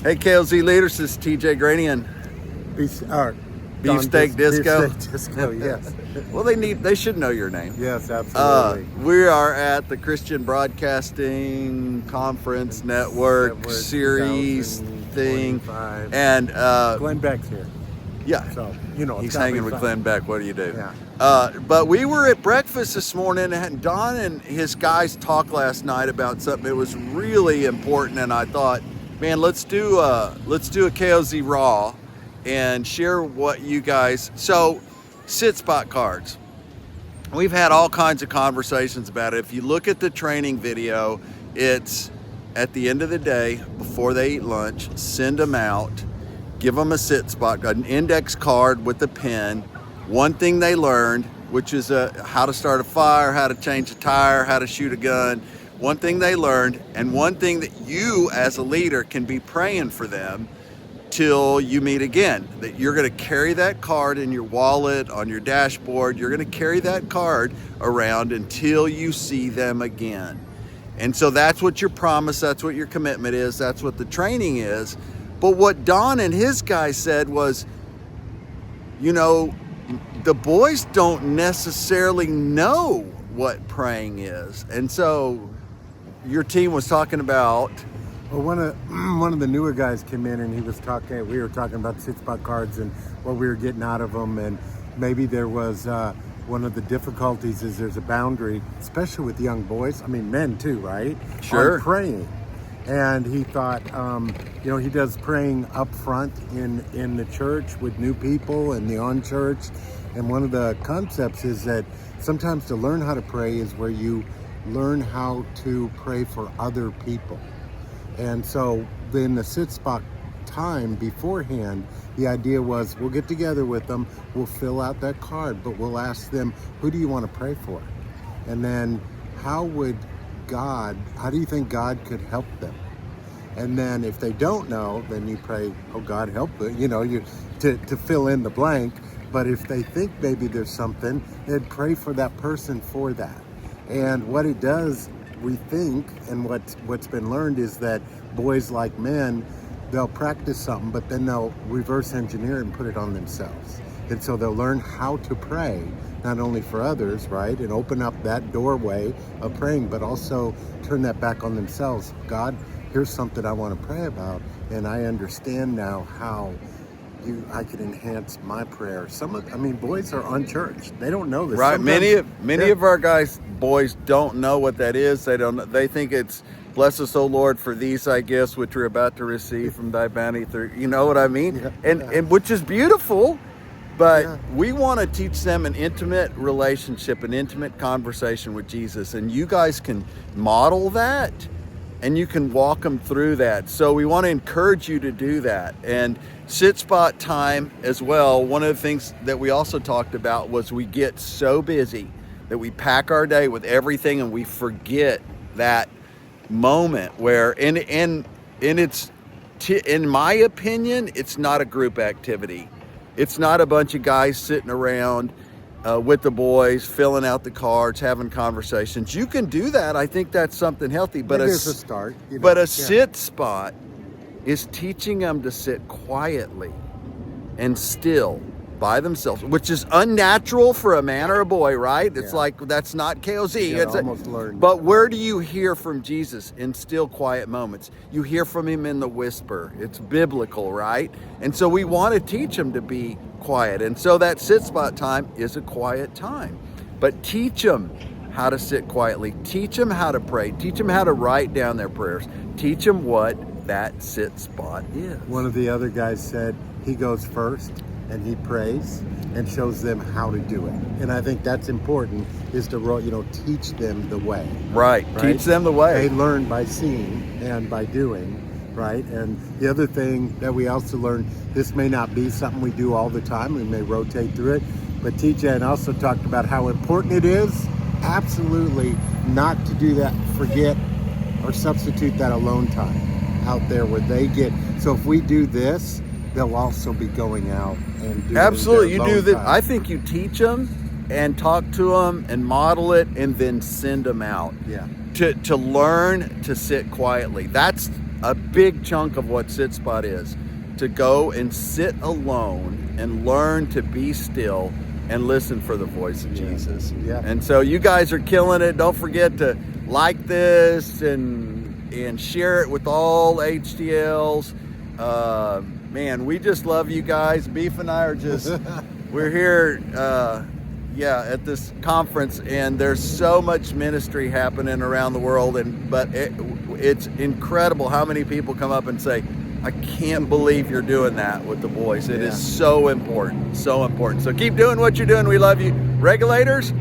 Hey, KLZ leaders, this is TJ Granian. Beefsteak Disco. Beefsteak Disco, yes. Well, they should know your name. Yes, absolutely. We are at the Christian Broadcasting Conference Network series thing, and Glenn Beck's here. Yeah, so he's hanging with Glenn Beck. What do you do? Yeah. But we were at breakfast this morning, and Don and his guys talked last night about something that was really important, and I thought, man, let's do a KOZ Raw and share what you guys. So, sit spot cards. We've had all kinds of conversations about it. If you look at the training video, it's at the end of the day before they eat lunch. Send them out. Give them a sit spot, an index card with a pen. One thing they learned, which is how to start a fire, how to change a tire, how to shoot a gun. One thing they learned, and one thing that you as a leader can be praying for them till you meet again. That you're going to carry that card in your wallet, on your dashboard. You're going to carry that card around until you see them again. And so that's what your promise, that's what your commitment is, that's what the training is. But what Don and his guys said was, the boys don't necessarily know what praying is. And so your team was talking about... Well, one of the newer guys came in and we were talking about sit spot cards and what we were getting out of them. And maybe there was one of the difficulties is there's a boundary, especially with young boys. I mean, men too, right? Sure. On praying. And he thought, he does praying up front in the church with new people and the on church. And one of the concepts is that sometimes to learn how to pray is where you learn how to pray for other people. And so in the sit spot time beforehand, the idea was we'll get together with them, we'll fill out that card, but we'll ask them, who do you want to pray for? And then how do you think God could help them? And then if they don't know, then you pray, oh God, help it, to fill in the blank. But if they think maybe there's something, then pray for that person for that. And what it does, we think, and what's been learned is that boys like men, they'll practice something, but then they'll reverse engineer it and put it on themselves. And so they'll learn how to pray, not only for others, right, and open up that doorway of praying, but also turn that back on themselves. God, here's something I want to pray about, and I understand now how I can enhance my prayer. Boys are unchurched. They don't know this. Right. Many of our boys don't know what that is. They think it's bless us, O Lord, for these thy gifts which we're about to receive from thy bounty through. You know what I mean? Yeah. And which is beautiful, but we want to teach them an intimate relationship, an intimate conversation with Jesus. And you guys can model that and you can walk them through that. So we want to encourage you to do that. And sit spot time as well. One of the things that we also talked about was we get so busy that we pack our day with everything and we forget that moment where, in my opinion, it's not a group activity. It's not a bunch of guys sitting around with the boys, filling out the cards, having conversations. You can do that. I think that's something healthy. But it's a start. But a sit spot is teaching them to sit quietly and still by themselves, which is unnatural for a man or a boy, right? It's like, that's not KOZ. Yeah, almost learned. But where do you hear from Jesus? In still quiet moments. You hear from him in the whisper. It's biblical, right? And so we want to teach them to be quiet. And so that sit spot time is a quiet time. But teach them how to sit quietly. Teach them how to pray. Teach them how to write down their prayers. Teach them what that sit spot is. One of the other guys said he goes first and he prays and shows them how to do it. And I think that's important, is to teach them the way. Right. Teach them the way. They learn by seeing and by doing, right? And the other thing that we also learned, this may not be something we do all the time, we may rotate through it, but TJ also talked about how important it is, absolutely, not to do that, forget or substitute that alone time out there where they get. So if we do this, they'll also be going out and doing absolutely. You do that. Time. I think you teach them and talk to them and model it, and then send them out. Yeah. To learn to sit quietly. That's a big chunk of what Sit Spot is, to go and sit alone and learn to be still and listen for the voice of Jesus. Yeah. And so you guys are killing it. Don't forget to like this and share it with all HDLs. Man, we just love you guys. Beef and I are just, we're here, at this conference, and there's so much ministry happening around the world. But it's incredible how many people come up and say, I can't believe you're doing that with the boys. It is so important, so important. So keep doing what you're doing. We love you. Regulators,